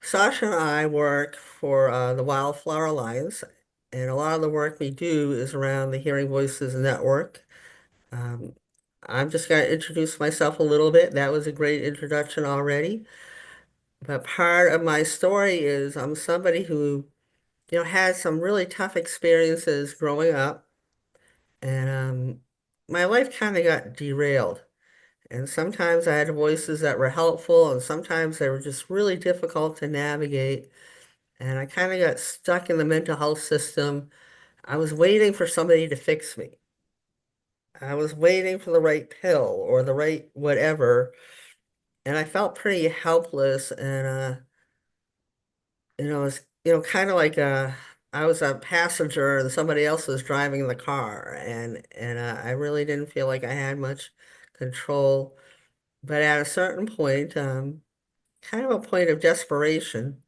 Sasha and I work for the Wildflower Alliance, and a lot of the work we do is around the Hearing Voices Network. Um, I'm just going to introduce myself a little bit. That was a great introduction already. But part of my story is I'm somebody who, had some really tough experiences growing up, and my life kind of got derailed. And sometimes I had voices that were helpful, and sometimes they were just really difficult to navigate. And I kind of got stuck in the mental health system. I was waiting for somebody to fix me. I was waiting for the right pill or the right whatever. And I felt pretty helpless. And, it was, kind of like I was a passenger and somebody else was driving the car. And I really didn't feel like I had much control. But at a certain point, kind of a point of desperation,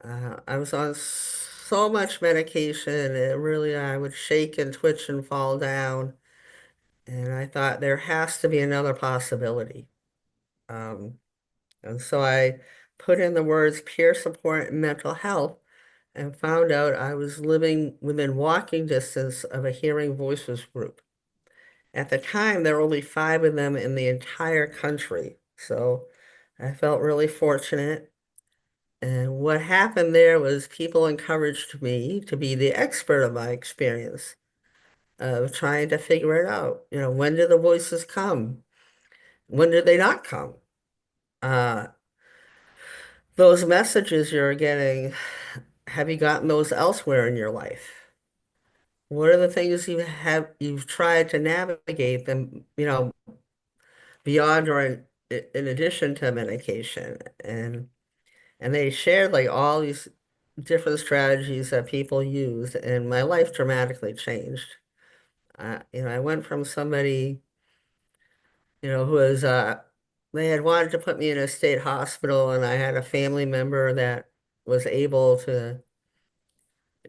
I was on so much medication, it really, I would shake and twitch and fall down. And I thought there has to be another possibility. Um, and so I put in the words peer support and mental health and found out I was living within walking distance of a hearing voices group. At the time, there were only five of them in the entire country. So I felt really fortunate. And what happened there was people encouraged me to be the expert of my experience of trying to figure it out. When do the voices come? When do they not come? Uh, those messages you're getting, have you gotten those elsewhere in your life? What are the things you've tried to navigate them, beyond or in addition to medication? And they shared like all these different strategies that people used, and my life dramatically changed. I went from somebody, who was, they had wanted to put me in a state hospital, and I had a family member that was able to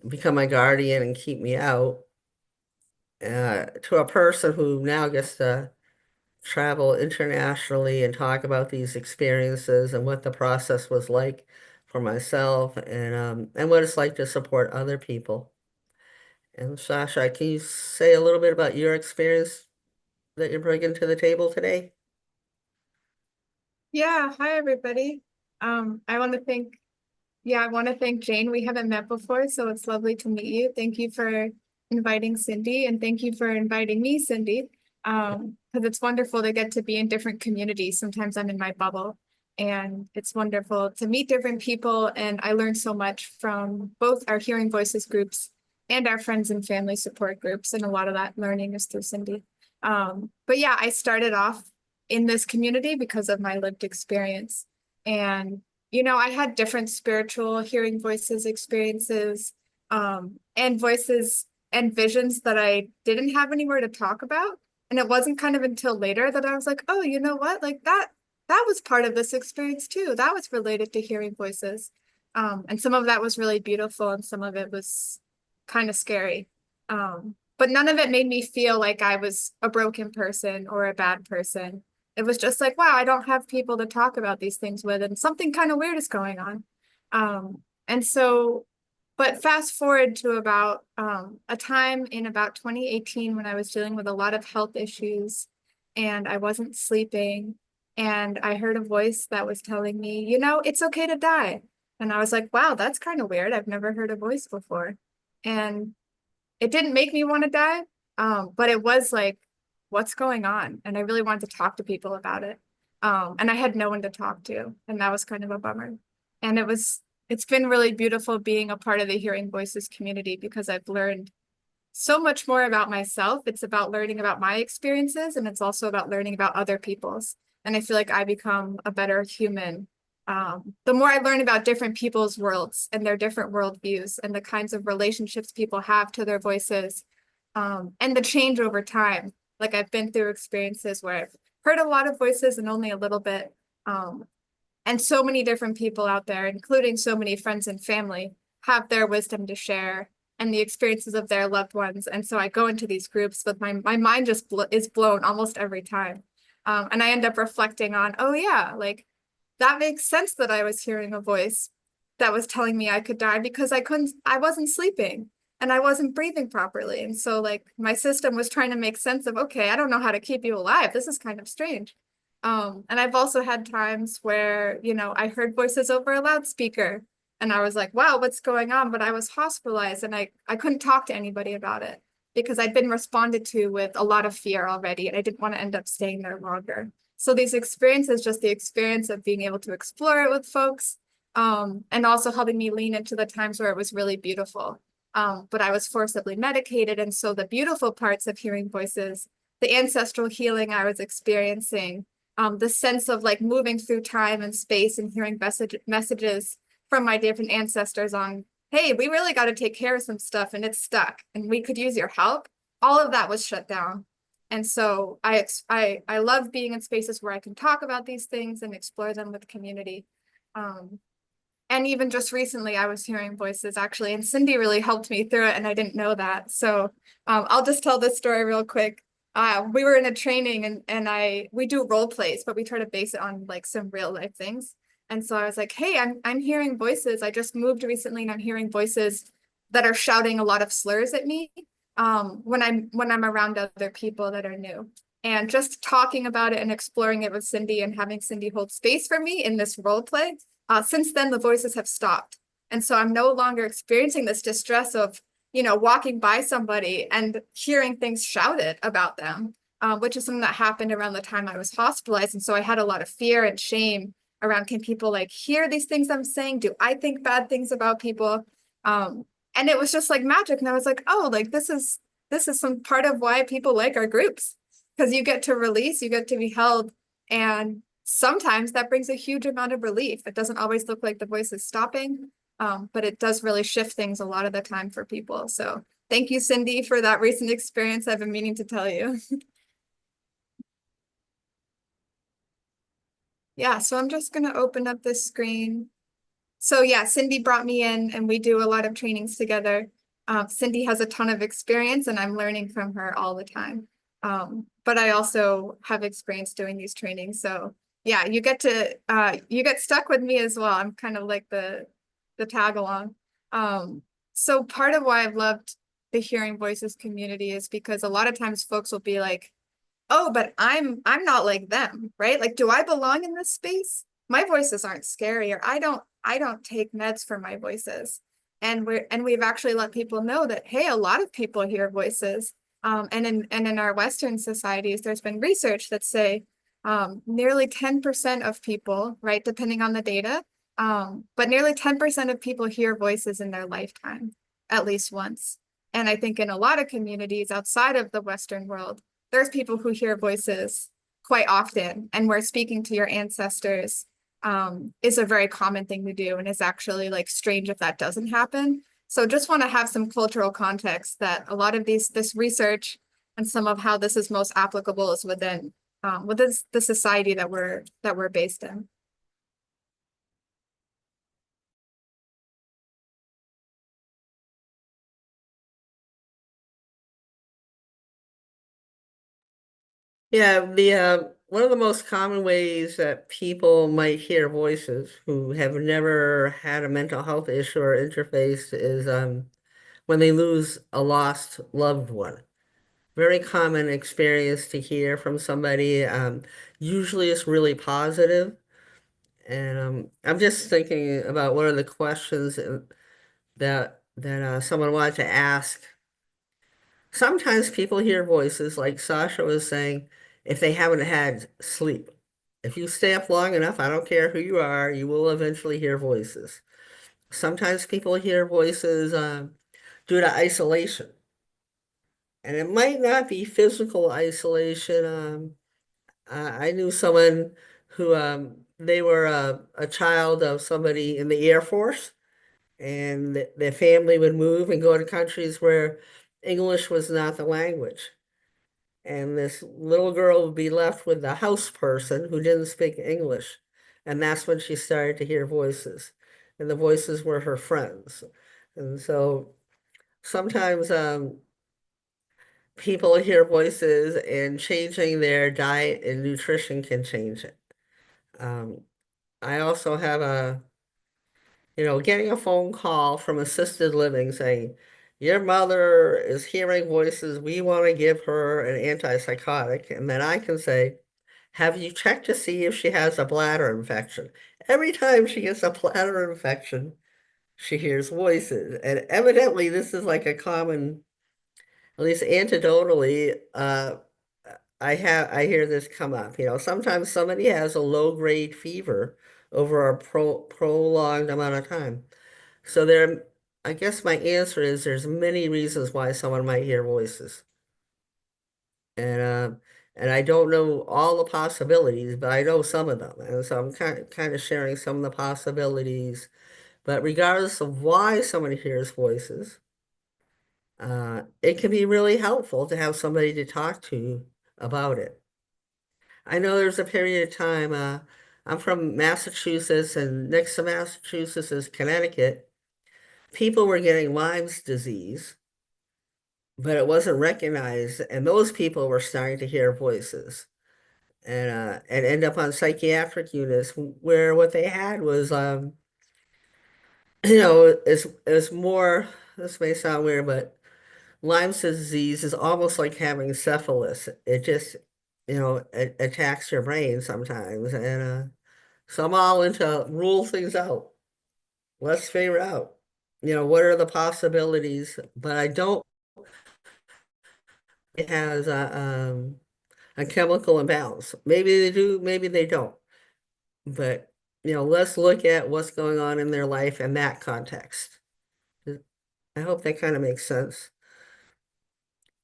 become my guardian and keep me out, to a person who now gets to travel internationally and talk about these experiences and what the process was like for myself and what it's like to support other people. And Sasha, can you say a little bit about your experience that you're bringing to the table today? Yeah, hi everybody. I want to I want to thank Jane. We haven't met before, so it's lovely to meet you. Thank you for inviting Cindy, and thank you for inviting me, Cindy. Because it's wonderful to get to be in different communities. Sometimes I'm in my bubble, and it's wonderful to meet different people. And I learned so much from both our Hearing Voices groups and our friends and family support groups, and a lot of that learning is through Cindy. But yeah, I started off in this community because of my lived experience. And, I had different spiritual hearing voices experiences, and voices and visions that I didn't have anywhere to talk about. And it wasn't kind of until later that I was like, oh, you know what? Like that was part of this experience too. That was related to hearing voices. And some of that was really beautiful and some of it was kind of scary. But none of it made me feel like I was a broken person or a bad person. It was just like, wow, I don't have people to talk about these things with, and something kind of weird is going on. And so, but fast forward to about a time in about 2018 when I was dealing with a lot of health issues and I wasn't sleeping. And I heard a voice that was telling me, it's okay to die. And I was like, wow, that's kind of weird. I've never heard a voice before. And it didn't make me want to die, but it was like, what's going on? And I really wanted to talk to people about it. And I had no one to talk to, and that was kind of a bummer. And it's been really beautiful being a part of the Hearing Voices community because I've learned so much more about myself. It's about learning about my experiences, and it's also about learning about other people's. And I feel like I become a better human the more I learn about different people's worlds and their different worldviews and the kinds of relationships people have to their voices, and the change over time. Like I've been through experiences where I've heard a lot of voices and only a little bit. Um, and so many different people out there, including so many friends and family, have their wisdom to share and the experiences of their loved ones. And so I go into these groups, but my mind just is blown almost every time. And I end up reflecting on, oh yeah, like that makes sense that I was hearing a voice that was telling me I could die because I wasn't sleeping and I wasn't breathing properly. And so like my system was trying to make sense of, okay, I don't know how to keep you alive. This is kind of strange. And I've also had times where, I heard voices over a loudspeaker and I was like, wow, what's going on? But I was hospitalized and I couldn't talk to anybody about it because I'd been responded to with a lot of fear already and I didn't want to end up staying there longer. So these experiences, just the experience of being able to explore it with folks, and also helping me lean into the times where it was really beautiful. But I was forcibly medicated. And so the beautiful parts of hearing voices, the ancestral healing I was experiencing, the sense of like moving through time and space and hearing messages from my different ancestors on, hey, we really got to take care of some stuff and it's stuck and we could use your help. All of that was shut down. And so I love being in spaces where I can talk about these things and explore them with the community. Um, and even just recently, I was hearing voices actually, and Cindy really helped me through it, and I didn't know that. So I'll just tell this story real quick. We were in a training, and we do role plays, but we try to base it on like some real life things. And so I was like, "Hey, I'm hearing voices. I just moved recently, and I'm hearing voices that are shouting a lot of slurs at me when I'm around other people that are new." And just talking about it and exploring it with Cindy and having Cindy hold space for me in this role play since then, the voices have stopped. And so I'm no longer experiencing this distress of, walking by somebody and hearing things shouted about them, which is something that happened around the time I was hospitalized. And so I had a lot of fear and shame around, can people like hear these things I'm saying? Do I think bad things about people? And it was just like magic. And I was like, oh, like this is some part of why people like our groups, because you get to release, you get to be held, and sometimes that brings a huge amount of relief. It doesn't always look like the voice is stopping, but it does really shift things a lot of the time for people. So thank you, Cindy, for that recent experience. I've been meaning to tell you. Yeah, so I'm just going to open up this screen. So yeah, Cindy brought me in and we do a lot of trainings together. Cindy has a ton of experience and I'm learning from her all the time. But I also have experience doing these trainings. So yeah, you get stuck with me as well. I'm kind of like the tag along. So part of why I've loved the Hearing Voices community is because a lot of times folks will be like, oh, but I'm not like them, right? Like, do I belong in this space? My voices aren't scary, or I don't take meds for my voices. And we've actually let people know that, hey, a lot of people hear voices. And in our Western societies, there's been research that say nearly 10% of people, right, depending on the data, but nearly 10% of people hear voices in their lifetime, at least once. And I think in a lot of communities outside of the Western world, there's people who hear voices quite often, and where speaking to your ancestors is a very common thing to do, and it's actually like strange if that doesn't happen. So just want to have some cultural context that a lot of this research and some of how this is most applicable is within the society that we're based in. Yeah, the one of the most common ways that people might hear voices who have never had a mental health issue or interface is when they lose a lost loved one. Very common experience to hear from somebody. Usually it's really positive. And I'm just thinking about one of the questions that someone wanted to ask. Sometimes people hear voices, like Sasha was saying, if they haven't had sleep. If you stay up long enough, I don't care who you are, you will eventually hear voices. Sometimes people hear voices due to isolation. And it might not be physical isolation. I knew someone who they were a child of somebody in the Air Force, and their family would move and go to countries where English was not the language. And this little girl would be left with the house person who didn't speak English. And that's when she started to hear voices. And the voices were her friends. And so sometimes people hear voices, and changing their diet and nutrition can change it. Um, I also have getting a phone call from assisted living saying, your mother is hearing voices. We want to give her an antipsychotic. And then I can say, have you checked to see if she has a bladder infection? Every time she gets a bladder infection, she hears voices. And evidently, this is like a common, at least anecdotally, I hear this come up. Sometimes somebody has a low-grade fever over a prolonged amount of time. So I guess my answer is there's many reasons why someone might hear voices. And and I don't know all the possibilities, but I know some of them. And so I'm kind of sharing some of the possibilities. But regardless of why somebody hears voices, it can be really helpful to have somebody to talk to about it. I know there's a period of time, I'm from Massachusetts, and next to Massachusetts is Connecticut. People were getting Lyme's disease, but it wasn't recognized, and those people were starting to hear voices and end up on psychiatric units where what they had was is more, this may sound weird, but Lyme's disease is almost like having syphilis. It just, it attacks your brain sometimes. And so I'm all into rule things out. Let's figure out, what are the possibilities, but I don't, it has a chemical imbalance. Maybe they do, maybe they don't. But, let's look at what's going on in their life in that context. I hope that kind of makes sense.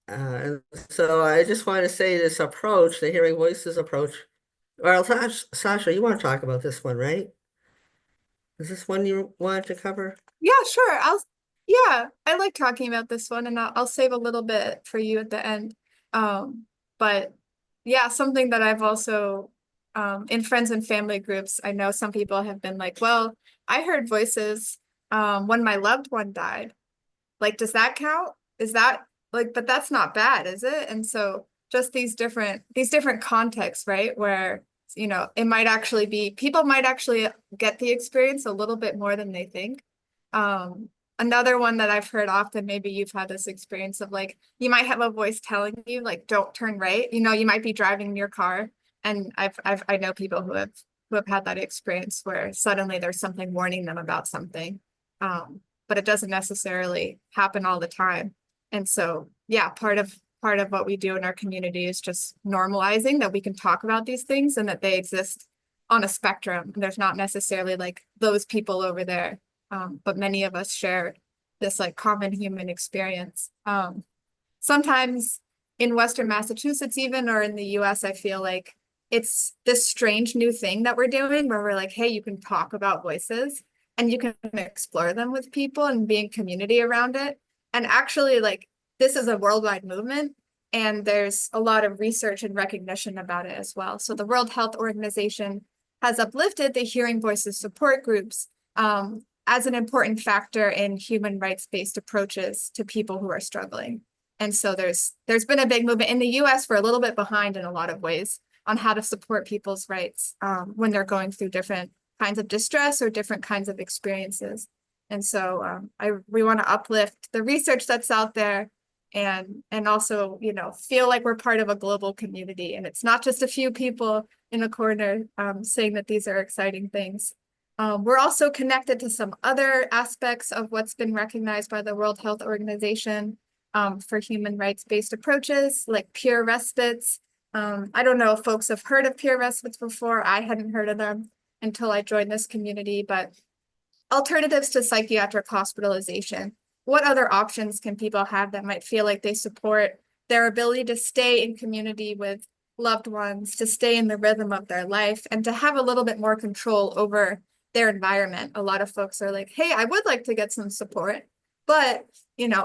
And so I just want to say this approach, the hearing voices approach, or Sasha, you want to talk about this one, right? Is this one you wanted to cover? Yeah, sure. Yeah, I like talking about this one, and I'll save a little bit for you at the end. But yeah, something that I've also, in friends and family groups, I know some people have been like, well, I heard voices, when my loved one died. Like, does that count? Is that like, but that's not bad, is it? And so just these different contexts, right? Where, it might actually be, people might actually get the experience a little bit more than they think. Another one that I've heard often, maybe you've had this experience of like, you might have a voice telling you like, don't turn right. You might be driving in your car. And I know people who have had that experience where suddenly there's something warning them about something. But it doesn't necessarily happen all the time. And so, yeah, part of what we do in our community is just normalizing that we can talk about these things and that they exist on a spectrum. There's not necessarily like those people over there, but many of us share this like common human experience. Sometimes in Western Massachusetts, even or in the US, I feel like it's this strange new thing that we're doing where we're like, hey, you can talk about voices and you can explore them with people and be in community around it. And actually, like, this is a worldwide movement, and there's a lot of research and recognition about it as well. So the World Health Organization has uplifted the hearing voices support groups as an important factor in human rights-based approaches to people who are struggling. And so there's been a big movement in the US. We're a little bit behind in a lot of ways on how to support people's rights when they're going through different kinds of distress or different kinds of experiences. And so we want to uplift the research that's out there and also, feel like we're part of a global community. And it's not just a few people in a corner saying that these are exciting things. We're also connected to some other aspects of what's been recognized by the World Health Organization for human rights-based approaches, like peer respites. I don't know if folks have heard of peer respites before. I hadn't heard of them until I joined this community, but alternatives to psychiatric hospitalization. What other options can people have that might feel like they support their ability to stay in community with loved ones, to stay in the rhythm of their life, and to have a little bit more control over their environment? A lot of folks are like, hey, I would like to get some support, but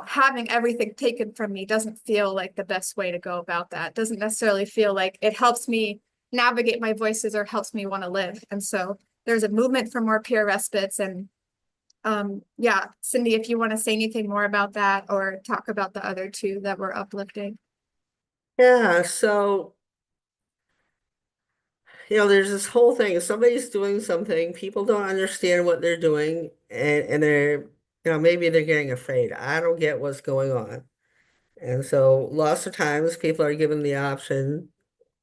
having everything taken from me doesn't feel like the best way to go about that. Doesn't necessarily feel like it helps me navigate my voices or helps me want to live. And so there's a movement for more peer respites. And yeah, Cindy, if you want to say anything more about that or talk about the other two that we're uplifting. Yeah, so there's this whole thing. If somebody's doing something, people don't understand what they're doing, and maybe they're getting afraid. I don't get what's going on. And so lots of times people are given the option,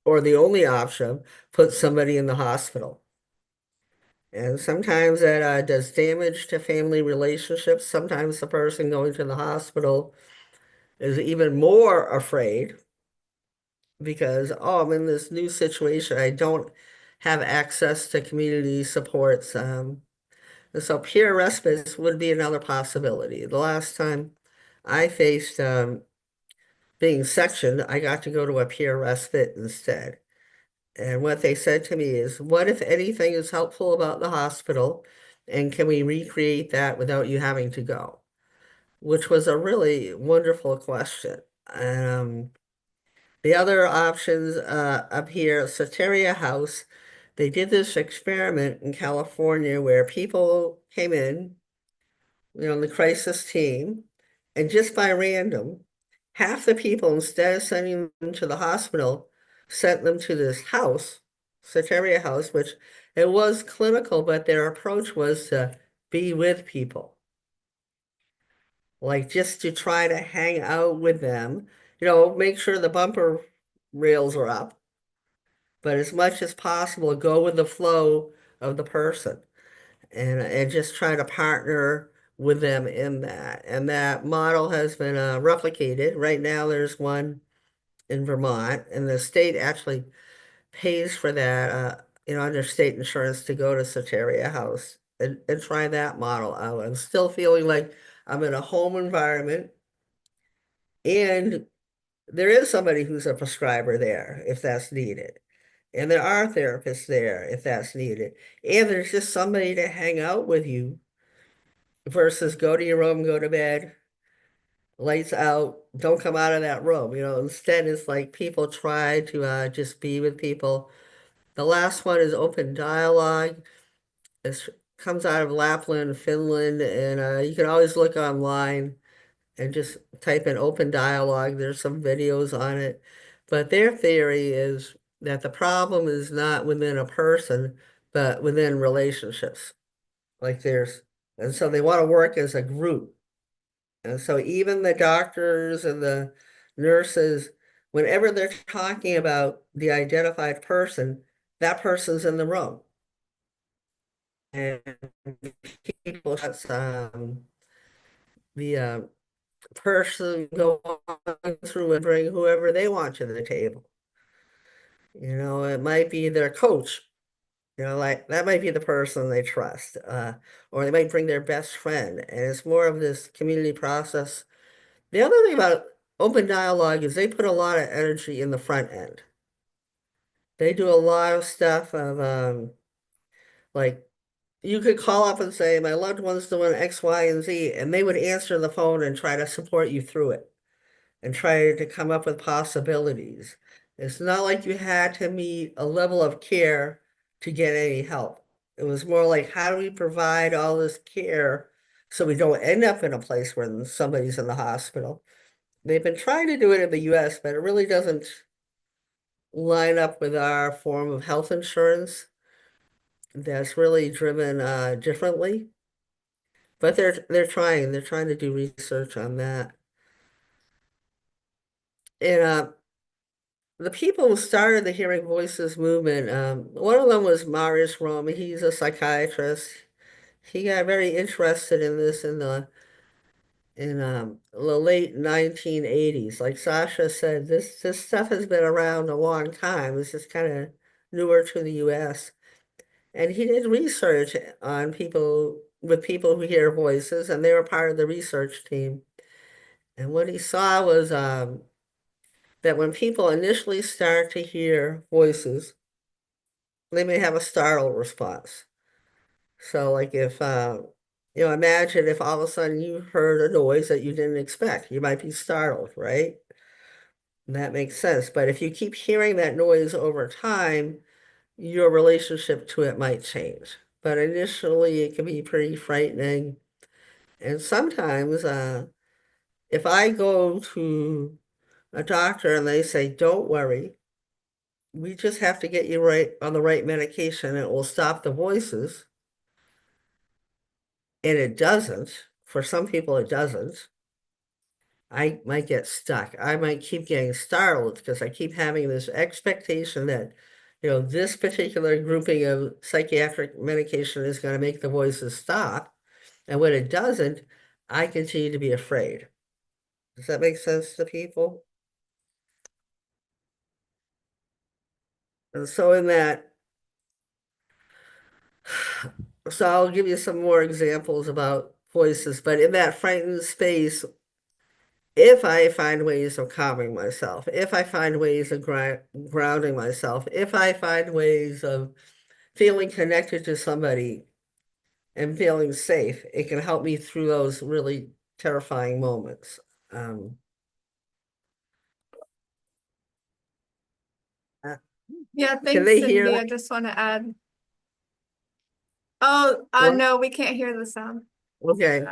or the only option, put somebody in the hospital. And sometimes that does damage to family relationships. Sometimes the person going to the hospital is even more afraid because, oh, I'm in this new situation. I don't have access to community supports. And so peer respite would be another possibility. The last time I faced being sectioned, I got to go to a peer respite instead. And what they said to me is, what if anything is helpful about the hospital? And can we recreate that without you having to go? Which was a really wonderful question. The other options up here, Soteria House, they did this experiment in California where people came in, the crisis team, and just by random, half the people, instead of sending them to the hospital, sent them to this house, Soteria House, which it was clinical, but their approach was to be with people, like just to try to hang out with them, make sure the bumper rails are up, but as much as possible, go with the flow of the person and just try to partner with them in that. And that model has been replicated. Right now, there's one in Vermont, and the state actually pays for that, under state insurance to go to Soteria House and try that model out. I'm still feeling like I'm in a home environment, and there is somebody who's a prescriber there if that's needed. And there are therapists there if that's needed. And there's just somebody to hang out with you versus go to your room, go to bed, lights out, don't come out of that room. Instead, it's like people try to just be with people. The last one is open dialogue. It comes out of Lapland, Finland, and you can always look online and just type in open dialogue. There's some videos on it. But their theory is that the problem is not within a person, but within relationships. And so they want to work as a group. And so even the doctors and the nurses, whenever they're talking about the identified person, that person's in the room. And people, the person go on through and bring whoever they want to the table. It might be their coach, like that might be the person they trust, or they might bring their best friend. And it's more of this community process. The other thing about open dialogue is they put a lot of energy in the front end. They do a lot of stuff of like you could call up and say, my loved one's doing X, Y, and Z, and they would answer the phone and try to support you through it and try to come up with possibilities. It's not like you had to meet a level of care to get any help. It was more like, how do we provide all this care so we don't end up in a place where somebody's in the hospital? They've been trying to do it in the US, but it really doesn't line up with our form of health insurance that's really driven differently. But they're trying to do research on that. And the people who started the Hearing Voices movement, one of them was Marius Rome. He's a psychiatrist. He got very interested in this in the late 1980s. Like Sasha said, this stuff has been around a long time. This is kind of newer to the US. And he did research on people who hear voices, and they were part of the research team. And what he saw was that when people initially start to hear voices, they may have a startle response. So, like if imagine if all of a sudden you heard a noise that you didn't expect, you might be startled, right? And that makes sense. But if you keep hearing that noise over time, your relationship to it might change. But initially, it can be pretty frightening. And sometimes, if I go to a doctor and they say, don't worry, we just have to get you right on the right medication. It will stop the voices, and it doesn't. For some people, it doesn't. I might get stuck. I might keep getting startled because I keep having this expectation that, this particular grouping of psychiatric medication is going to make the voices stop. And when it doesn't, I continue to be afraid. Does that make sense to people? And so in that, so I'll give you some more examples about voices, but in that frightened space, if I find ways of calming myself, if I find ways of grounding myself, if I find ways of feeling connected to somebody and feeling safe, it can help me through those really terrifying moments. Um, uh, Yeah, can thanks, they hear Cindy. that? I just want to add. Oh, What? no, we can't hear the sound. Okay,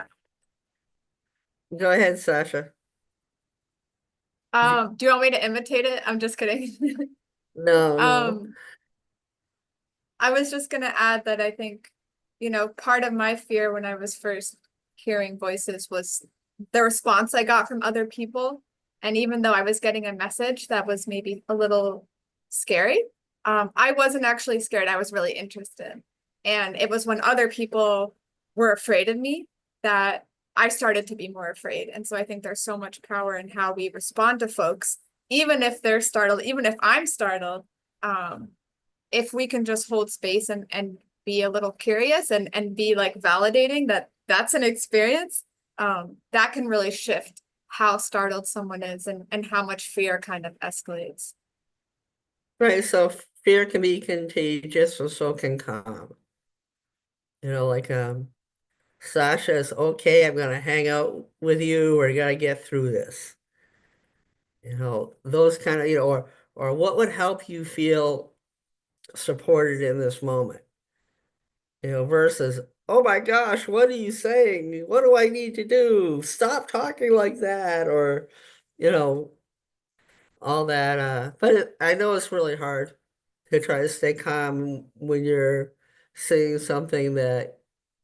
go ahead, Sasha. Do you want me to imitate it? I'm just kidding. No, no. Um, I was just gonna add that I think, part of my fear when I was first hearing voices was the response I got from other people. And even though I was getting a message that was maybe a little scary, I wasn't actually scared. I was really interested. And it was when other people were afraid of me that I started to be more afraid. And so I think there's so much power in how we respond to folks, even if they're startled, even if I'm startled. Um, if we can just hold space and be a little curious and be like validating that that's an experience, that can really shift how startled someone is and how much fear kind of escalates. Right, so fear can be contagious and so can calm. Like Sasha is okay, I'm gonna hang out with you, we're gonna get through this. Those kind of, or what would help you feel supported in this moment, versus, oh my gosh, what are you saying? What do I need to do? Stop talking like that, or, you know, all that. But I know it's really hard to try to stay calm when you're seeing something that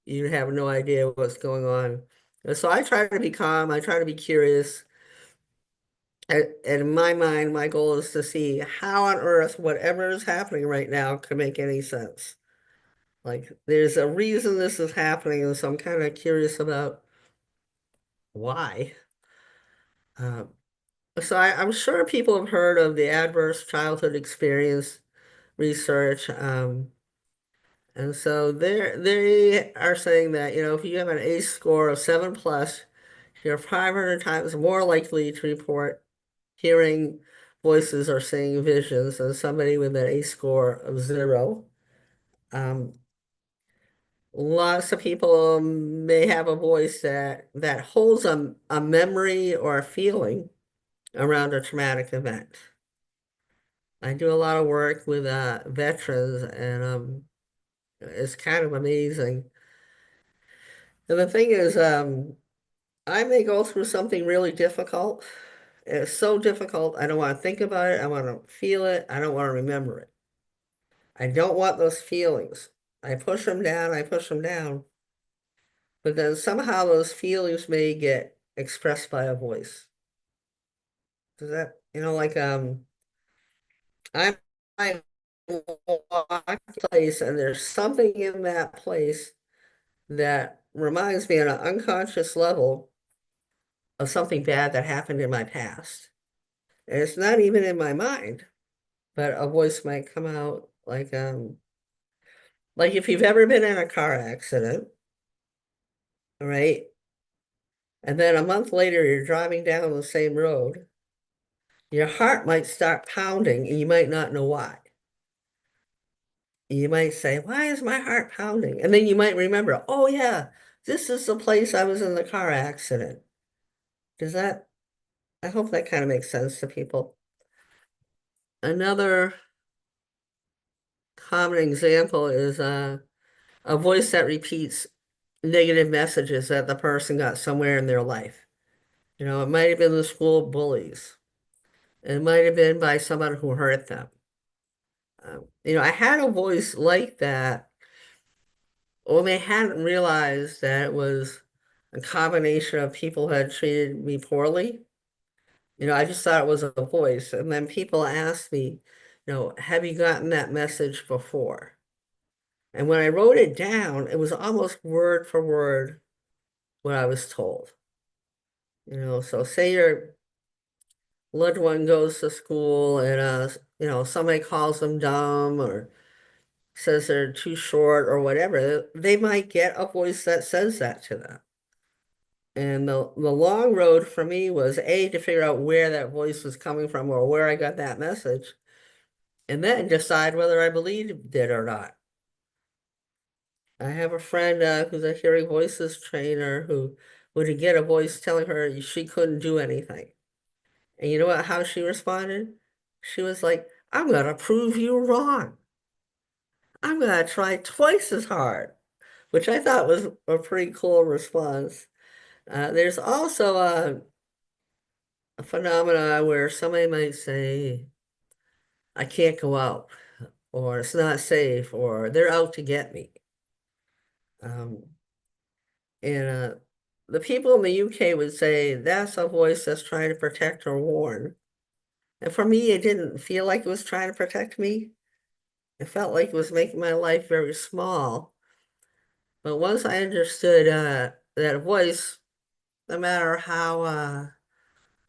you have no idea what's going on. And so I try to be calm, I try to be curious. And in my mind, my goal is to see how on earth whatever is happening right now can make any sense. Like there's a reason this is happening, and so I'm kind of curious about why. Um, I'm sure people have heard of the adverse childhood experience research. And so they are saying that, if you have an ACE score of 7 plus, you're 500 times more likely to report hearing voices or seeing visions than somebody with an ACE score of 0. Um, Lots of people may have a voice that holds a memory or a feeling around a traumatic event. I do a lot of work with veterans, and it's kind of amazing. And the thing is, I may go through something really difficult. It's so difficult, I don't want to think about it. I want to feel it. I don't want to remember it. I don't want those feelings. I push them down, I push them down. But then somehow those feelings may get expressed by a voice. Does that, like I walk a place and there's something in that place that reminds me on an unconscious level of something bad that happened in my past. And it's not even in my mind, but a voice might come out like if you've ever been in a car accident, right? And then a month later you're driving down the same road, your heart might start pounding and you might not know why. You might say, why is my heart pounding? And then you might remember, oh yeah, this is the place I was in the car accident. Does that, I hope that kind of makes sense to people. Another common example is a voice that repeats negative messages that the person got somewhere in their life. It might have been the school bullies. It might have been by someone who hurt them. I had a voice like that, only I hadn't realized that it was a combination of people who had treated me poorly. I just thought it was a voice. And then people asked me, have you gotten that message before? And when I wrote it down, it was almost word for word what I was told. So say your loved one goes to school and somebody calls them dumb or says they're too short or whatever, they might get a voice that says that to them. And the long road for me was A, to figure out where that voice was coming from or where I got that message, and then decide whether I believed it or not. I have a friend who's a hearing voices trainer who would get a voice telling her she couldn't do anything. And you know what, how she responded? She was like, I'm gonna prove you wrong. I'm gonna try twice as hard, which I thought was a pretty cool response. There's also a phenomena where somebody might say, I can't go out, or it's not safe, or they're out to get me. Um, and the people in the UK would say that's a voice that's trying to protect or warn. And for me, it didn't feel like it was trying to protect me. It felt like it was making my life very small. But once I understood that a voice, no matter how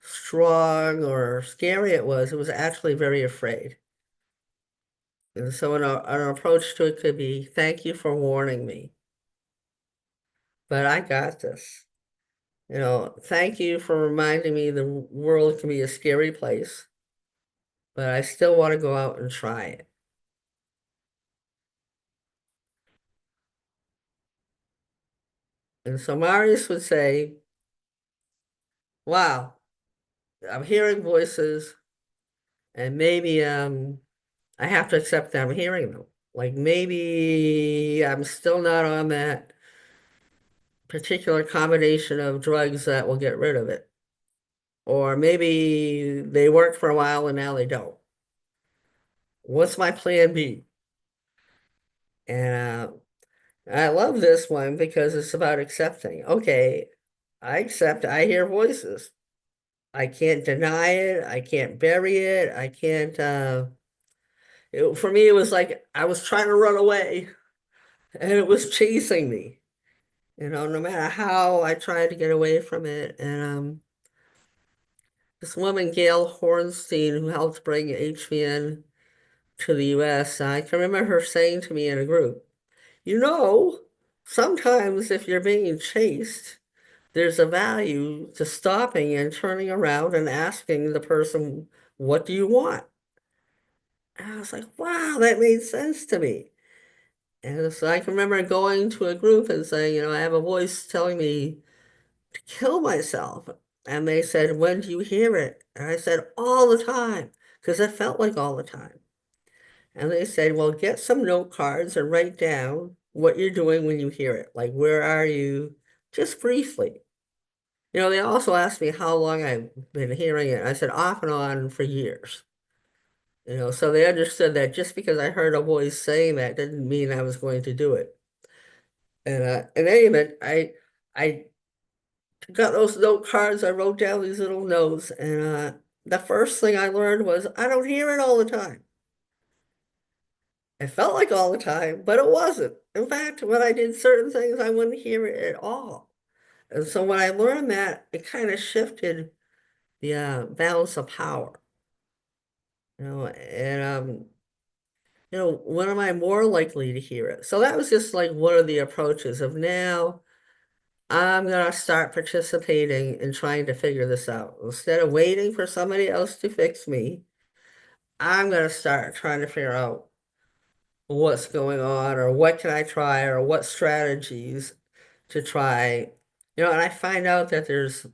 strong or scary it was actually very afraid. And so an approach to it could be, thank you for warning me, but I got this. Thank you for reminding me the world can be a scary place, but I still want to go out and try it. And so Marius would say, wow, I'm hearing voices and maybe I have to accept that I'm hearing them. Like maybe I'm still not on that particular combination of drugs that will get rid of it. Or maybe they work for a while and now they don't. What's my plan B? And I love this one because it's about accepting. Okay, I accept I hear voices. I can't deny it. I can't bury it. I can't, for me, it was like I was trying to run away and it was chasing me. No matter how I tried to get away from it. And this woman, Gail Hornstein, who helped bring HVN to the US, I can remember her saying to me in a group, you know, sometimes if you're being chased, there's a value to stopping and turning around and asking the person, what do you want? And I was like, wow, that made sense to me. And so I can remember going to a group and saying, I have a voice telling me to kill myself. And they said, when do you hear it? And I said, all the time, because it felt like all the time. And they said, well, get some note cards and write down what you're doing when you hear it. Like, where are you? Just briefly. They also asked me how long I've been hearing it. I said, off and on for years. So they understood that just because I heard a voice saying that didn't mean I was going to do it. And in any event, I got those note cards. I wrote down these little notes, and the first thing I learned was I don't hear it all the time. It felt like all the time, but it wasn't. In fact, when I did certain things, I wouldn't hear it at all. And so when I learned that, it kind of shifted the balance of power. And when am I more likely to hear it? So that was just like one of the approaches of now I'm gonna start participating in trying to figure this out. Instead of waiting for somebody else to fix me, I'm gonna start trying to figure out what's going on or what can I try or what strategies to try. And I find out that there's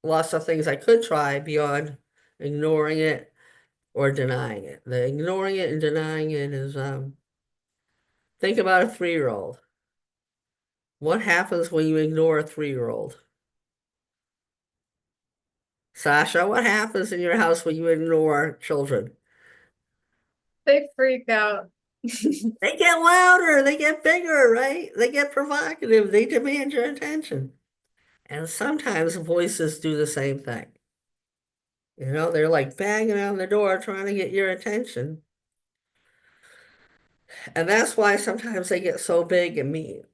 lots of things I could try beyond ignoring it or denying it. The ignoring it and denying it is think about a 3-year-old. What happens when you ignore a 3-year-old? Sasha, what happens in your house when you ignore children? They freak out. They get louder, they get bigger, right? They get provocative, they demand your attention. And sometimes voices do the same thing. They're like banging on the door trying to get your attention. And that's why sometimes they get so big and mean.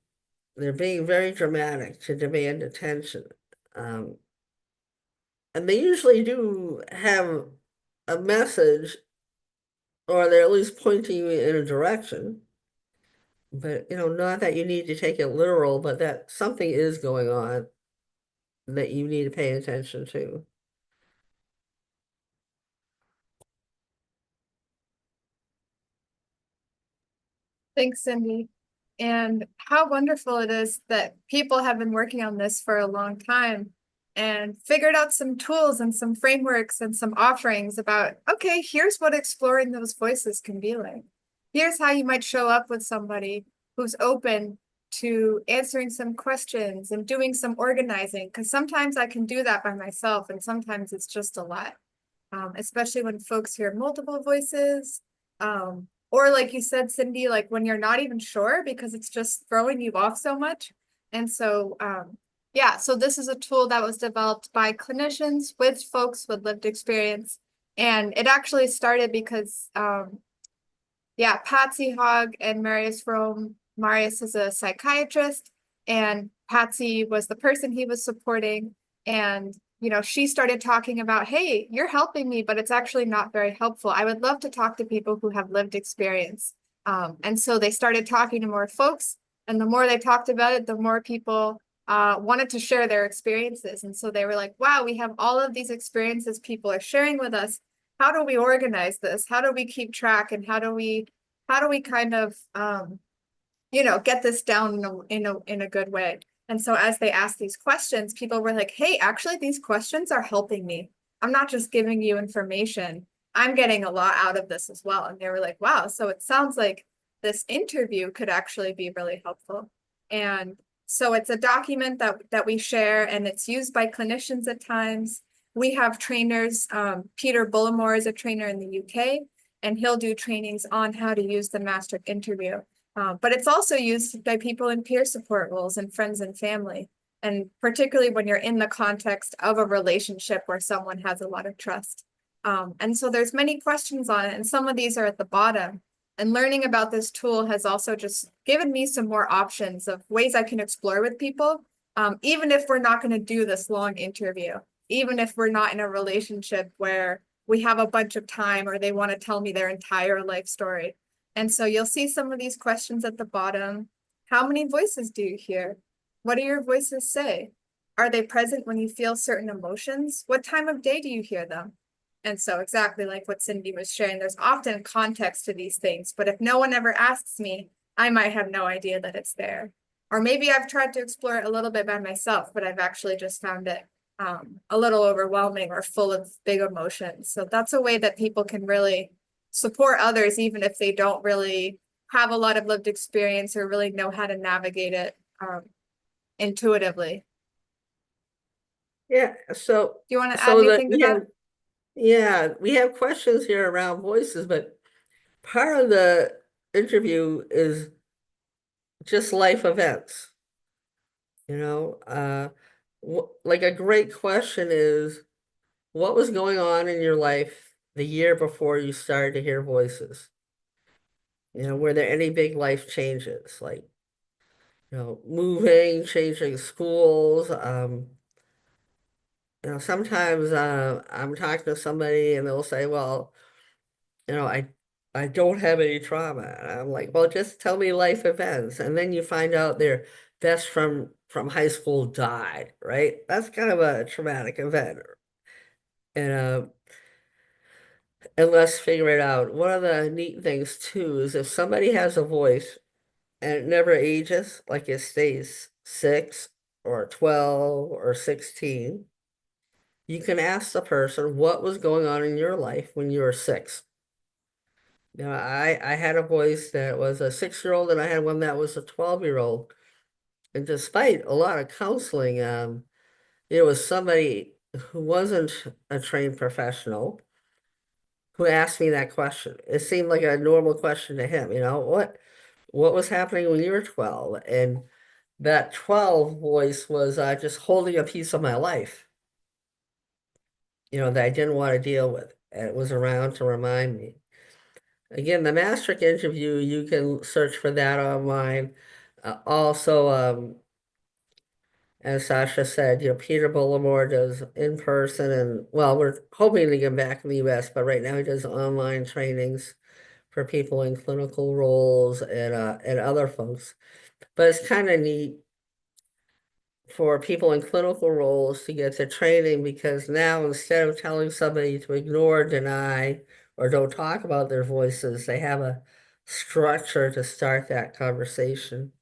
They're being very dramatic to demand attention. Um, and they usually do have a message, or they're at least pointing you in a direction. But, not that you need to take it literal, but that something is going on that you need to pay attention to. Thanks, Cindy. And how wonderful it is that people have been working on this for a long time and figured out some tools and some frameworks and some offerings about, okay, here's what exploring those voices can be like. Here's how you might show up with somebody who's open to answering some questions and doing some organizing. Because sometimes I can do that by myself, and sometimes it's just a lot, especially when folks hear multiple voices. Or like you said, Cindy, like when you're not even sure because it's just throwing you off so much. And so, yeah, so this is a tool that was developed by clinicians with folks with lived experience. And it actually started because, yeah, Patsy Hogg and Marius Rome. Marius is a psychiatrist, and Patsy was the person he was supporting. And, she started talking about, hey, you're helping me, but it's actually not very helpful. I would love to talk to people who have lived experience. And so they started talking to more folks. And the more they talked about it, the more people wanted to share their experiences. And so they were like, wow, we have all of these experiences people are sharing with us. How do we organize this? How do we keep track? And how do we kind of get this down in a good way? And so as they asked these questions, people were like, hey, actually, these questions are helping me. I'm not just giving you information. I'm getting a lot out of this as well. And they were like, wow, so it sounds like this interview could actually be really helpful. And so it's a document that we share, and it's used by clinicians at times. We have trainers. Peter Bullimore is a trainer in the UK, and he'll do trainings on how to use the master interview. But it's also used by people in peer support roles and friends and family, and particularly when you're in the context of a relationship where someone has a lot of trust. And so there's many questions on it, and some of these are at the bottom. And learning about this tool has also just given me some more options of ways I can explore with people, even if we're not going to do this long interview, even if we're not in a relationship where we have a bunch of time or they want to tell me their entire life story. And so you'll see some of these questions at the bottom. How many voices do you hear? What do your voices say? Are they present when you feel certain emotions? What time of day do you hear them? And so exactly like what Cindy was sharing, there's often context to these things, but if no one ever asks me, I might have no idea that it's there. Or maybe I've tried to explore it a little bit by myself, but I've actually just found it a little overwhelming or full of big emotions. So that's a way that people can really support others, even if they don't really have a lot of lived experience or really know how to navigate it intuitively. Yeah, Do you want to add so anything to that? we have questions here around voices, but part of the interview is just life events. You know, like a great question is, what was going on in your life the year before you started to hear voices? Were there any big life changes, like, moving, changing schools? Sometimes I'm talking to somebody and they'll say, well, I don't have any trauma. And I'm like, well, just tell me life events. And then you find out their best friend from high school died, right? That's kind of a traumatic event. And let's figure it out. One of the neat things too is if somebody has a voice and it never ages, like it stays 6 or 12 or 16, you can ask the person what was going on in your life when you were 6. I had a voice that was a 6-year-old and I had one that was a 12-year-old. And despite a lot of counseling, it was somebody who wasn't a trained professional who asked me that question. It seemed like a normal question to him, what was happening when you were 12? And that 12 voice was just holding a piece of my life, that I didn't want to deal with. And it was around to remind me. Again, the Maastricht interview, you can search for that online. Also, as Sasha said, Peter Bullimore does in person, and well, we're hoping to get back in the US, but right now he does online trainings for people in clinical roles and other folks. But it's kind of neat for people in clinical roles to get the training because now instead of telling somebody to ignore, deny, or don't talk about their voices, they have a structure to start that conversation.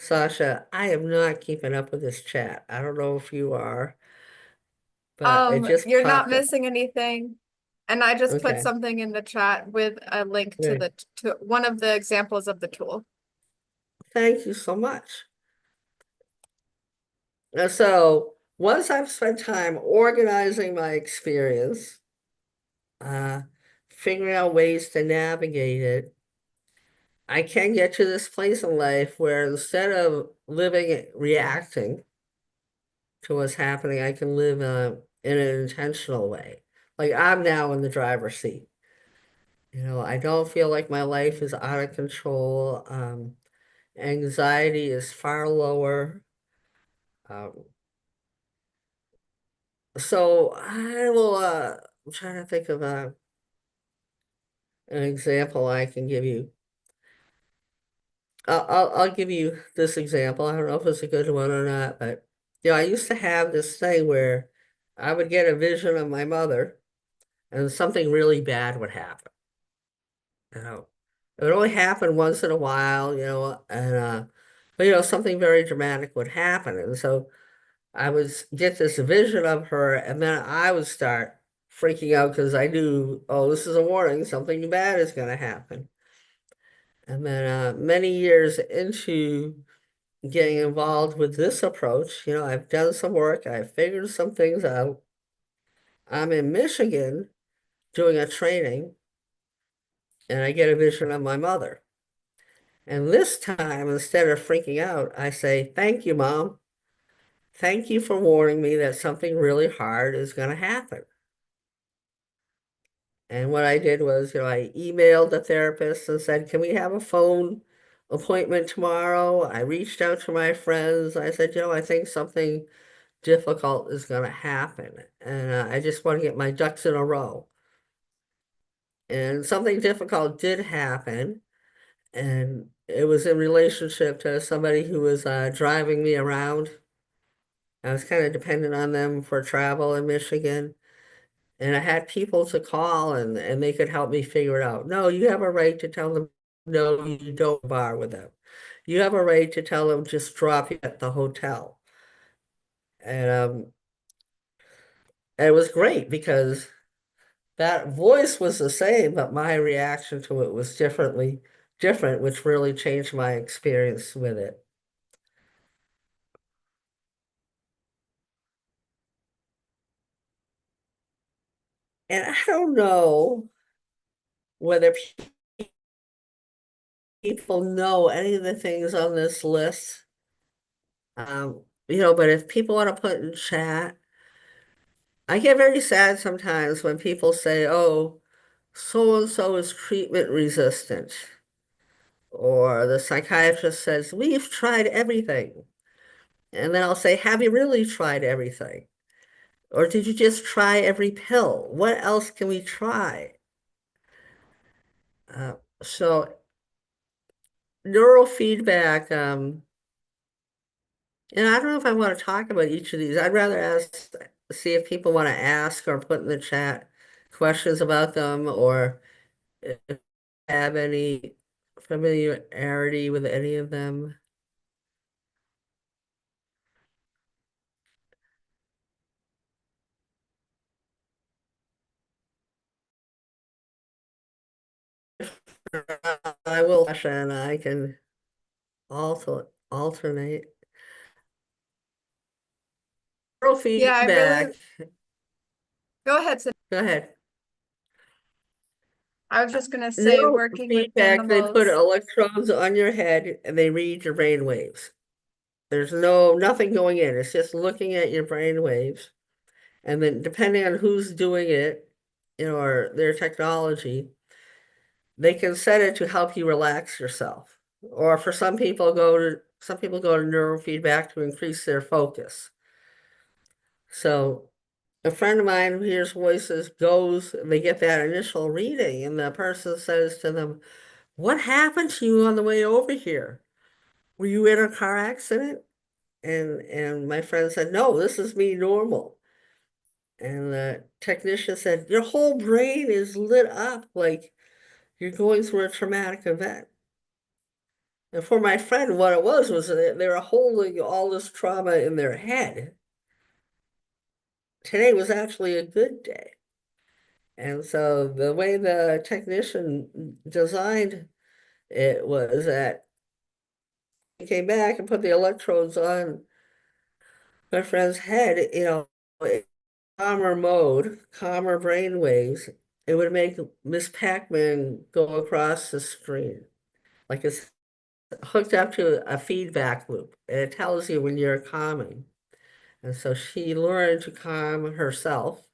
Sasha, I am not keeping up with this chat. I don't know if you are, but it just You're not popped up. missing anything. And I just put Okay, something in the chat with a link to good. to one of the examples of the tool. Thank you so much. And so once I've spent time organizing my experience, uh, figuring out ways to navigate it, I can get to this place in life where instead of living reacting to what's happening, I can live in an intentional way. Like I'm now in the driver's seat. I don't feel like my life is out of control. Anxiety is far lower. Um, so I will, I'm trying to think of an example I can give you. I'll give you this example. I don't know if it's a good one or not, but I used to have this thing where I would get a vision of my mother and something really bad would happen. You know, it would only happen once in a while, and but something very dramatic would happen. And so I would get this vision of her, and then I would start freaking out because I knew, oh, this is a warning, something bad is going to happen. And then many years into getting involved with this approach. I've done some work, I've figured some things out. I'm in Michigan doing a training, and I get a vision of my mother. And this time, instead of freaking out, I say, "Thank you, Mom. Thank you for warning me that something really hard is going to happen." And what I did was, I emailed the therapist and said, "Can we have a phone appointment tomorrow?" I reached out to my friends. I said, I think something difficult is going to happen. And I just want to get my ducks in a row. And something difficult did happen. And it was in relationship to somebody who was driving me around. I was kind of dependent on them for travel in Michigan. And I had people to call and they could help me figure it out. No, you have a right to tell them, no, you don't bar with them. You have a right to tell them just drop you at the hotel. And it was great because that voice was the same, but my reaction to it was different, which really changed my experience with it. And I don't know whether people know any of the things on this list. But if people want to put in chat, I get very sad sometimes when people say, "Oh, so and so is treatment resistant," or the psychiatrist says, "We've tried everything." And then I'll say, "Have you really tried everything? Or did you just try every pill? What else can we try?" So neurofeedback, and I don't know if I want to talk about each of these. I'd rather see if people want to ask or put in the chat questions about them or if you have any familiarity with any of them. I will, Sasha, and I can alternate. Yeah, I really Neurofeedback, go ahead. go ahead. I was just gonna say No working with feedback. They put animals. electrodes on your head and they read your brain waves. There's nothing going in. It's just looking at your brain waves. And then depending on who's doing it, or their technology, they can set it to help you relax yourself. Or for some people go to neurofeedback to increase their focus. So a friend of mine who hears voices goes, and they get that initial reading, and the person says to them, "What happened to you on the way over here? Were you in a car accident?" And my friend said, "No, this is me normal." And the technician said, "Your whole brain is lit up like you're going through a traumatic event." And for my friend, what it was that they were holding all this trauma in their head. Today was actually a good day. And so the way the technician designed it was that he came back and put the electrodes on my friend's head, in calmer mode, calmer brain waves. It would make Miss Pac-Man go across the screen. Like it's hooked up to a feedback loop. And it tells you when you're calming. And so she learned to calm herself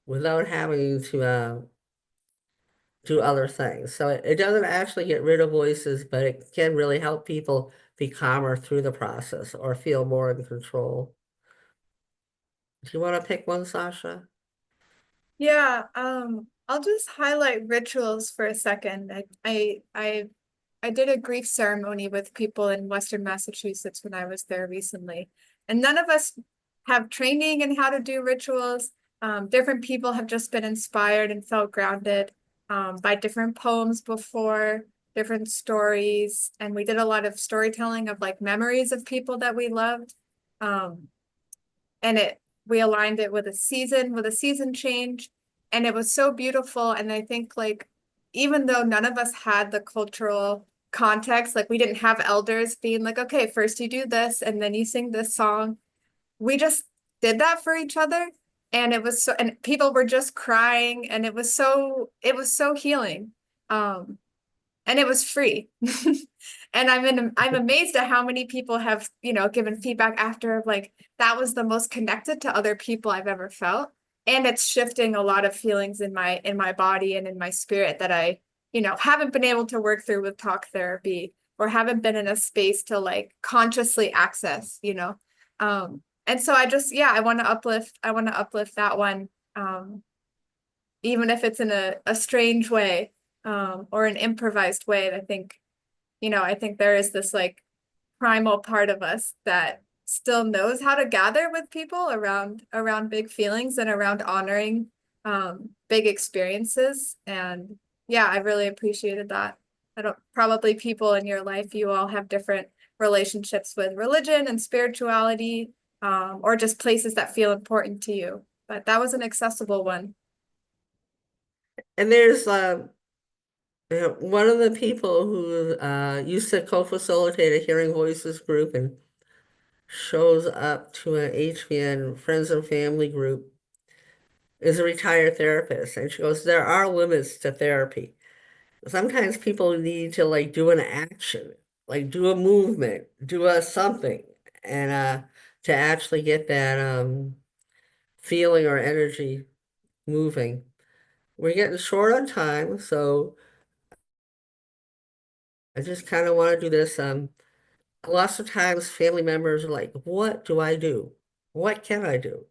without having to do other things. So it doesn't actually get rid of voices, but it can really help people be calmer through the process or feel more in control. Do you want to pick one, Sasha? Yeah, I'll just highlight rituals for a second. I did a grief ceremony with people in Western Massachusetts when I was there recently, and none of us have training in how to do rituals. Different people have just been inspired and felt grounded by different poems before, different stories, and we did a lot of storytelling of like memories of people that we loved. Um, and it we aligned it with a season change, and it was so beautiful. And I think like even though none of us had the cultural context, like we didn't have elders being like, okay, first you do this and then you sing this song, we just did that for each other. And it was so, and people were just crying, and it was so healing. And it was free. And I'm amazed at how many people have, given feedback after, like, that was the most connected to other people I've ever felt. And it's shifting a lot of feelings in my body and in my spirit that I, haven't been able to work through with talk therapy, or haven't been in a space to like consciously access. And so yeah, I want to uplift that one. Even if it's in a strange way, or an improvised way. I think there is this like primal part of us that still knows how to gather with people around big feelings and around honoring big experiences. And yeah, I really appreciated that. I don't Probably people in your life, you all have different relationships with religion and spirituality, or just places that feel important to you. But that was an accessible one. And there's one of the people who used to co-facilitate a hearing voices group and shows up to an HVN friends and family group is a retired therapist. And she goes, there are limits to therapy. Sometimes people need to like do an action, like do a movement, do a something, and to actually get that feeling or energy moving. We're getting short on time, so I just kind of want to do this. Lots of times family members are like, what do I do? What can I do?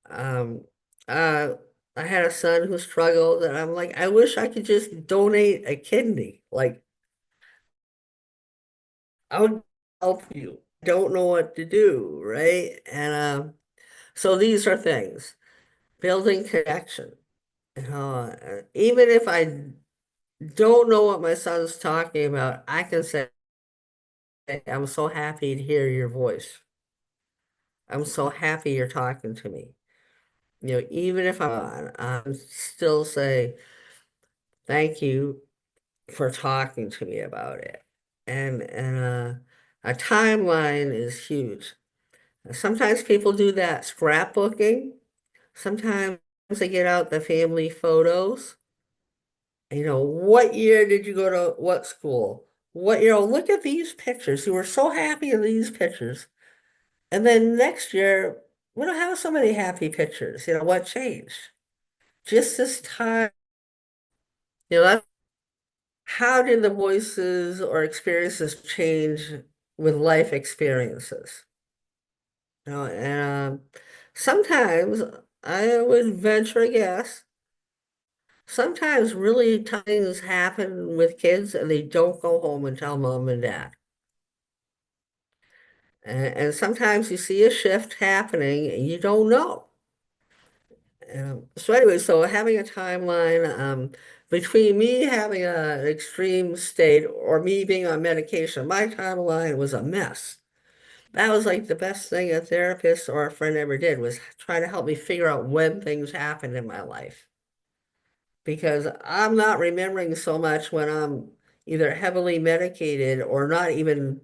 Um, uh, I had a son who struggled, and I'm like, I wish I could just donate a kidney. Like, I would help you. Don't know what to do, right? And so these are things, building connection. Even if I don't know what my son's talking about, I can say, I'm so happy to hear your voice. I'm so happy you're talking to me. Even if I'm still say, thank you for talking to me about it. And a timeline is huge. Sometimes people do that scrapbooking. Sometimes they get out the family photos What year did you go to what school? Look at these pictures. You were so happy in these pictures. And then next year, we don't have so many happy pictures. What changed? Just this time, that how did the voices or experiences change with life experiences? And sometimes I would venture a guess. Sometimes really tough things happen with kids and they don't go home and tell mom and dad. And sometimes you see a shift happening and you don't know. So anyway, so having a timeline between me having an extreme state or me being on medication, my timeline was a mess. That was like the best thing a therapist or a friend ever did was try to help me figure out when things happened in my life. Because I'm not remembering so much when I'm either heavily medicated or not even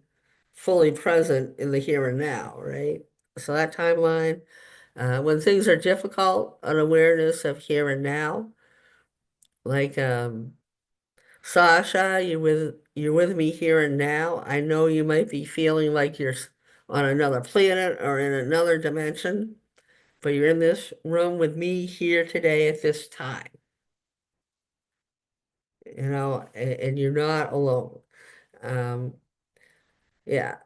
fully present in the here and now, right? So that timeline, when things are difficult, an awareness of here and now, like Sasha, you're with me here and now. I know you might be feeling like you're on another planet or in another dimension, but you're in this room with me here today at this time, and you're not alone. Um, yeah,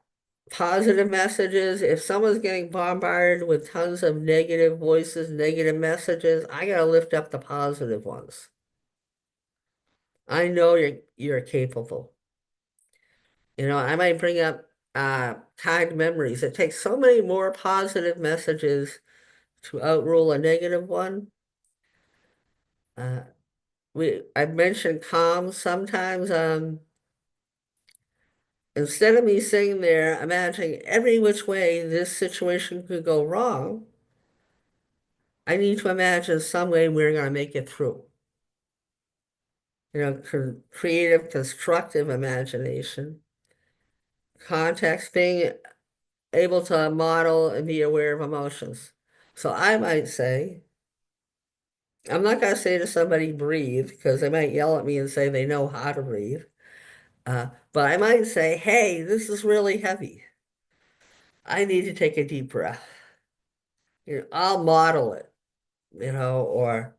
positive messages. If someone's getting bombarded with tons of negative voices, negative messages, I gotta lift up the positive ones. I know you're capable. I might bring up kind memories. It takes so many more positive messages to outrule a negative one. Uh, I mentioned calm sometimes. Instead of me sitting there imagining every which way this situation could go wrong, I need to imagine some way we're going to make it through. Creative, constructive imagination, context, being able to model and be aware of emotions. So I might say, I'm not going to say to somebody, breathe, because they might yell at me and say they know how to breathe. But I might say, hey, this is really heavy. I need to take a deep breath. I'll model it, or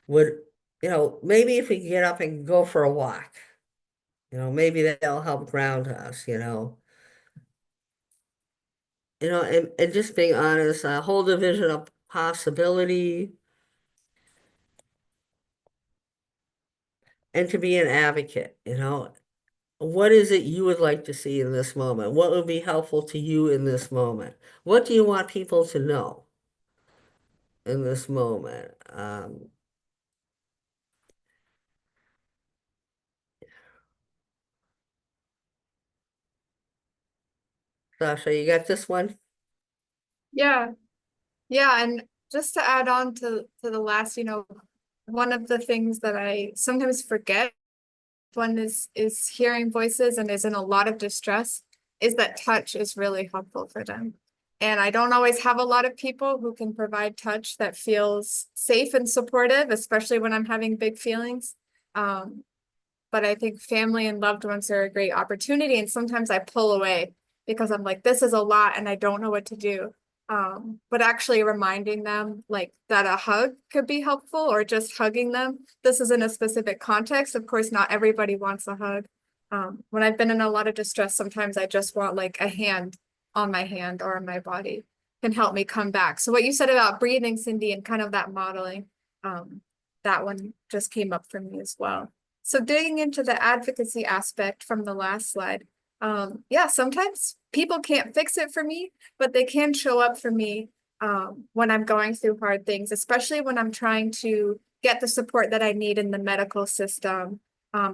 would, maybe if we get up and go for a walk, maybe that'll help ground us, and just being honest, hold a vision of possibility and to be an advocate, what is it you would like to see in this moment? What would be helpful to you in this moment? What do you want people to know in this moment? Sasha, you got this one? Yeah, yeah, and just to add on to the last, one of the things that I sometimes forget one is hearing voices and is in a lot of distress is that touch is really helpful for them. And I don't always have a lot of people who can provide touch that feels safe and supportive, especially when I'm having big feelings. Um, but I think family and loved ones are a great opportunity. And sometimes I pull away because I'm like, this is a lot and I don't know what to do. But actually reminding them like that a hug could be helpful or just hugging them. This is in a specific context. Of course, not everybody wants a hug. When I've been in a lot of distress, sometimes I just want like a hand on my hand or on my body can help me come back. So what you said about breathing, Cindy, and kind of that modeling, that one just came up for me as well. So digging into the advocacy aspect from the last slide, yeah, sometimes people can't fix it for me, but they can show up for me when I'm going through hard things, especially when I'm trying to get the support that I need in the medical system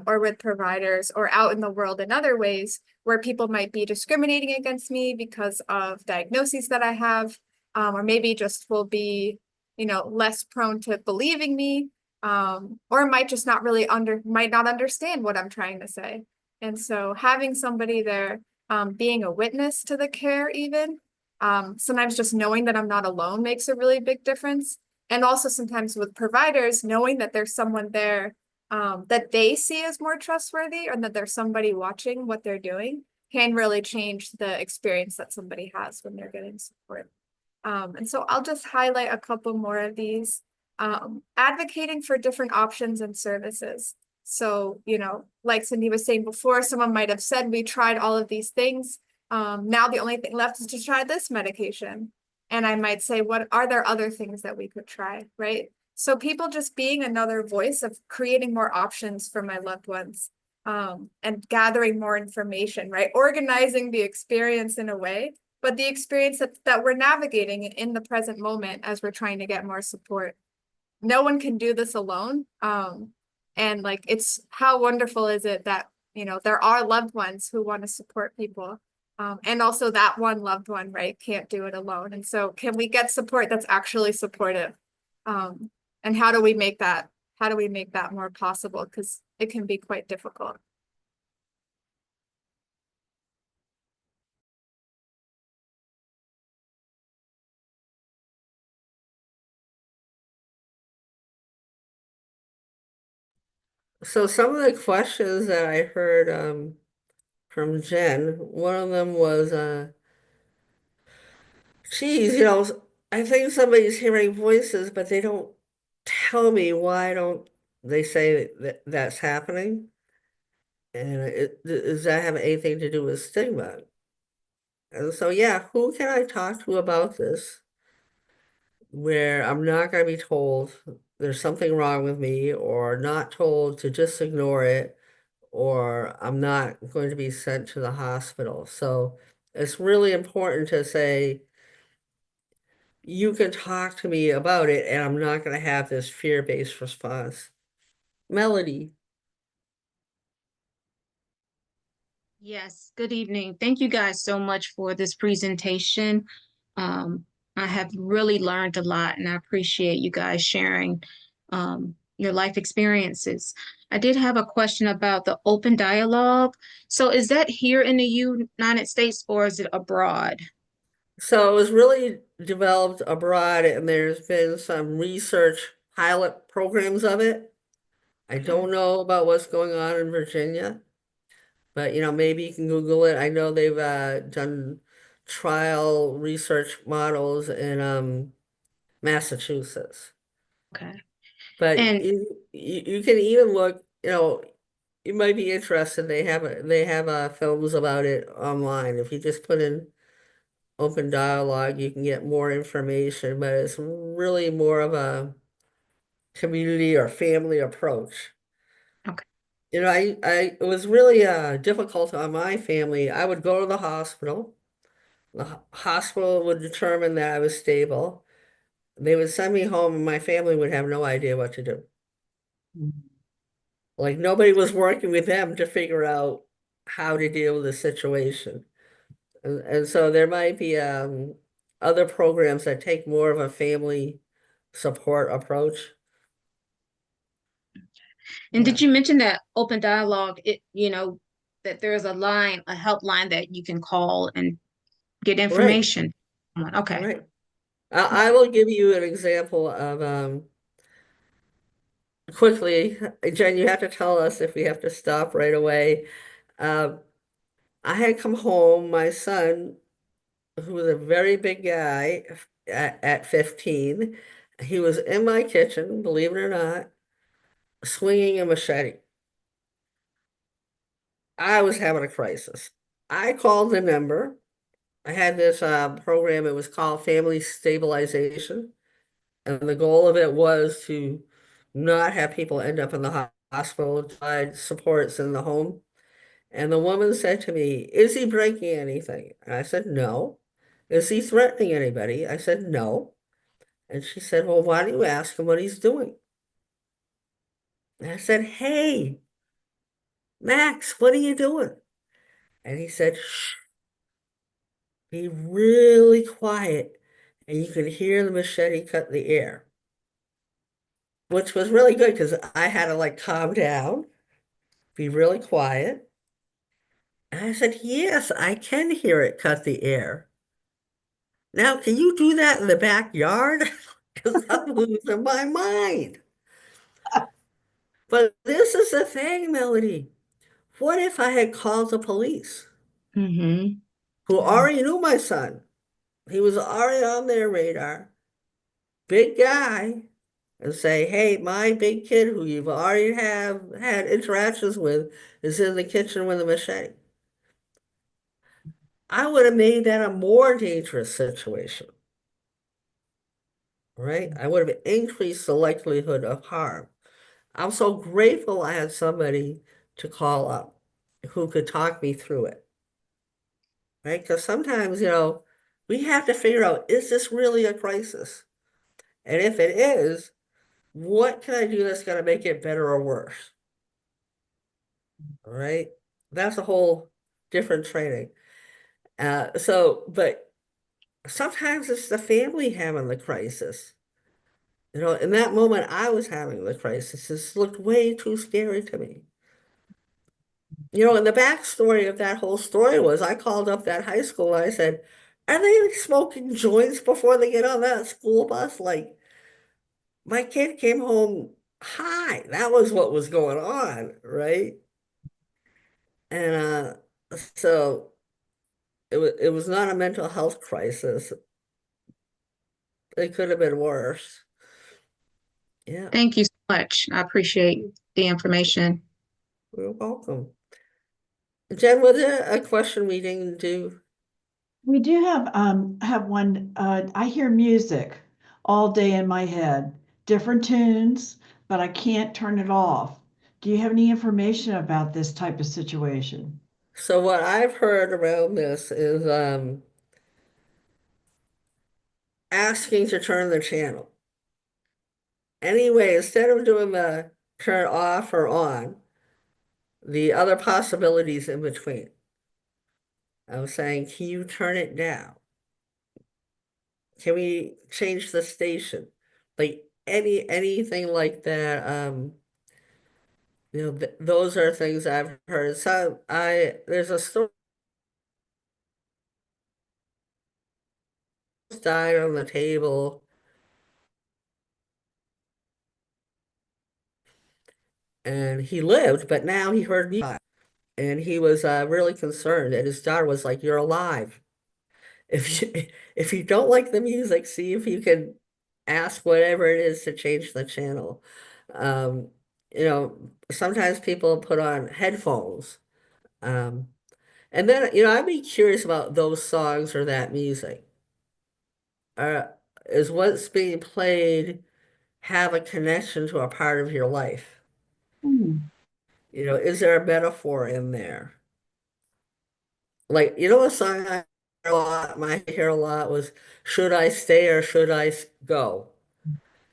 or with providers or out in the world in other ways where people might be discriminating against me because of diagnoses that I have, or maybe just will be, less prone to believing me, or might just not really might not understand what I'm trying to say. And so having somebody there, being a witness to the care even, sometimes just knowing that I'm not alone makes a really big difference. And also sometimes with providers, knowing that there's someone there that they see as more trustworthy or that there's somebody watching what they're doing can really change the experience that somebody has when they're getting support. And so I'll just highlight a couple more of these. Advocating for different options and services. So, like Cindy was saying before, someone might have said, we tried all of these things. Now the only thing left is to try this medication. And I might say, what are there other things that we could try, right? So people just being another voice of creating more options for my loved ones, and gathering more information, right? Organizing the experience in a way, but the experience that we're navigating in the present moment as we're trying to get more support. No one can do this alone. And like, it's how wonderful is it that, there are loved ones who want to support people. And also that one loved one, right, can't do it alone. And so can we get support that's actually supportive? And how do we make that more possible? Because it can be quite difficult. So some of the questions that I heard from Jen, one of them was, geez, I think somebody's hearing voices, but they don't tell me why don't they say that that's happening? And does that have anything to do with stigma? And so, yeah, who can I talk to about this where I'm not going to be told there's something wrong with me or not told to just ignore it or I'm not going to be sent to the hospital. So it's really important to say, you can talk to me about it and I'm not going to have this fear-based response. Melody. Yes, good evening. Thank you guys so much for this presentation. Um, I have really learned a lot and I appreciate you guys sharing your life experiences. I did have a question about the open dialogue. So is that here in the United States or is it abroad? So it was really developed abroad and there's been some research pilot programs of it. I Okay. don't know about what's going on in Virginia, but maybe you can Google it. I know they've done trial research models in Massachusetts. Okay. But And you can even look, you might be interested. They have films about it online. If you just put in open dialogue, you can get more information, but it's really more of a community or family approach. okay. It was really difficult on my family. I would go to the hospital. The hospital would determine that I was stable. They would send me home, and my family would have no idea what to do. Like nobody was working with them to figure out how to deal with the situation. And so there might be other programs that take more of a family support approach. And Yeah. did you mention that open dialogue, that there's a line, a helpline that you can call and get Right, information on? Okay. right. I will give you an example of quickly, Jen, you have to tell us if we have to stop right away. Um, I had come home, my son, who was a very big guy at 15, he was in my kitchen, believe it or not, swinging a machete. I was having a crisis. I called the number. I had this program, it was called Family Stabilization. And the goal of it was to not have people end up in the hospital, provide supports in the home. And the woman said to me, "Is he breaking anything?" And I said, "No." "Is he threatening anybody?" I said, "No." And she said, "Well, why don't you ask him what he's doing?" And I said, "Hey, Max, what are you doing?" And he said, "Shh, be really quiet." And you could hear the machete cut the air, which was really good because I had to like calm down, be really quiet. And I said, "Yes, I can hear it cut the air. Now, can you do that in the backyard?" Because I'm losing my mind. But this is the thing, Melody. What if I had called the police Mm-hmm. who already knew my son? He was already on their radar, big guy, and say, hey, my big kid who you've already have had interactions with is in the kitchen with a machete. I would have made that a more dangerous situation, right? I would have increased the likelihood of harm. I'm so grateful I had somebody to call up who could talk me through it, right? Because sometimes, we have to figure out, is this really a crisis? And if it is, what can I do that's going to make it better or worse? All right? That's a whole different training. But sometimes it's the family having the crisis. In that moment, I was having the crisis. This looked way too scary to me. And the backstory of that whole story was I called up that high school and I said, are they smoking joints before they get on that school bus? Like, my kid came home high. That was what was going on, right? And so it was not a mental health crisis. It could have been worse. Yeah, Thank you so much. I appreciate the information. you're welcome. Jen, was there a question we didn't do? We do have one. I hear music all day in my head, different tunes, but I can't turn it off. Do you have any information about this type of situation? So what I've heard around this is asking to turn the channel. Anyway, instead of doing the turn off or on, the other possibilities in between. I was saying, can you turn it down? Can we change the station? Like anything like that. Those are things I've heard. So there's a story died on the table, and he lived, but now he heard music, and he was really concerned. And his daughter was like, "You're alive. If you don't like the music, see if you can ask whatever it is to change the channel." Um, Sometimes people put on headphones. Um, and then, I'd be curious about those songs or that music. Is what's being played have a connection to a part of your life? Hmm. Is there a metaphor in there? Like, a song I hear a lot was, should I stay or should I go?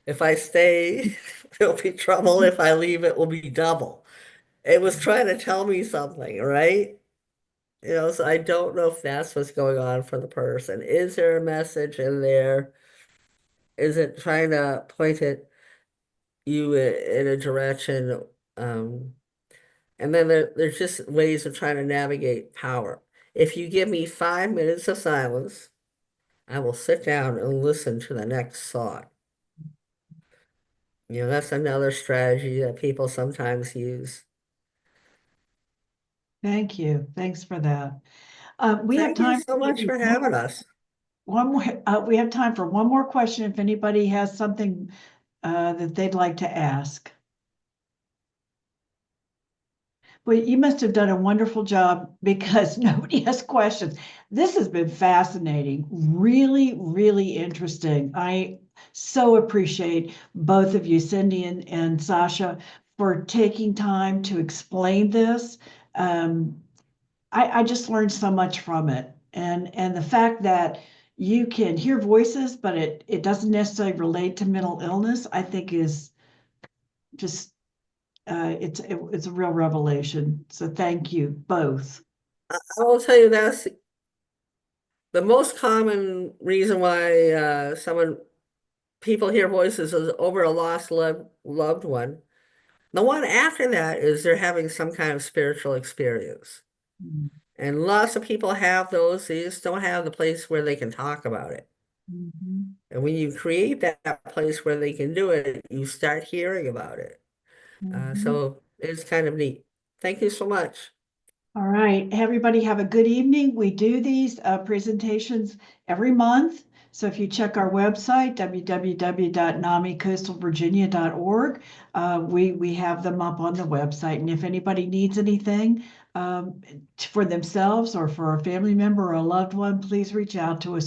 If I stay, there'll be trouble. If I leave, it will be double. It was trying to tell me something, right? So I don't know if that's what's going on for the person. Is there a message in there? Is it trying to point at you in a direction? Um, and then there's just ways of trying to navigate power. If you give me 5 minutes of silence, I will sit down and listen to the next thought. That's another strategy that people sometimes use. Thank you. Thanks for that. We have Thank you time so for much maybe for having us. one more. We have time for one more question if anybody has something that they'd like to ask. Well, you must have done a wonderful job because nobody has questions. This has been fascinating, really, really interesting. I so appreciate both of you, Cindy and Sasha, for taking time to explain this. Um, I just learned so much from it. And the fact that you can hear voices, but it doesn't necessarily relate to mental illness, I think is just it's a real revelation. So thank you both. I will tell you that's the most common reason why people hear voices is over a lost loved one. The one after that is they're having some kind of spiritual experience. And lots of people have those, they just don't have the place where they can talk about it. Mhm. And when you create that place where they can do it, you start hearing about it. Mhm. So it's kind of neat. Thank you so much. All right, everybody have a good evening. We do these presentations every month. So if you check our website, www.namicoastalvirginia.org, we have them up on the website. And if anybody needs anything for themselves or for a family member or a loved one, please reach out to us.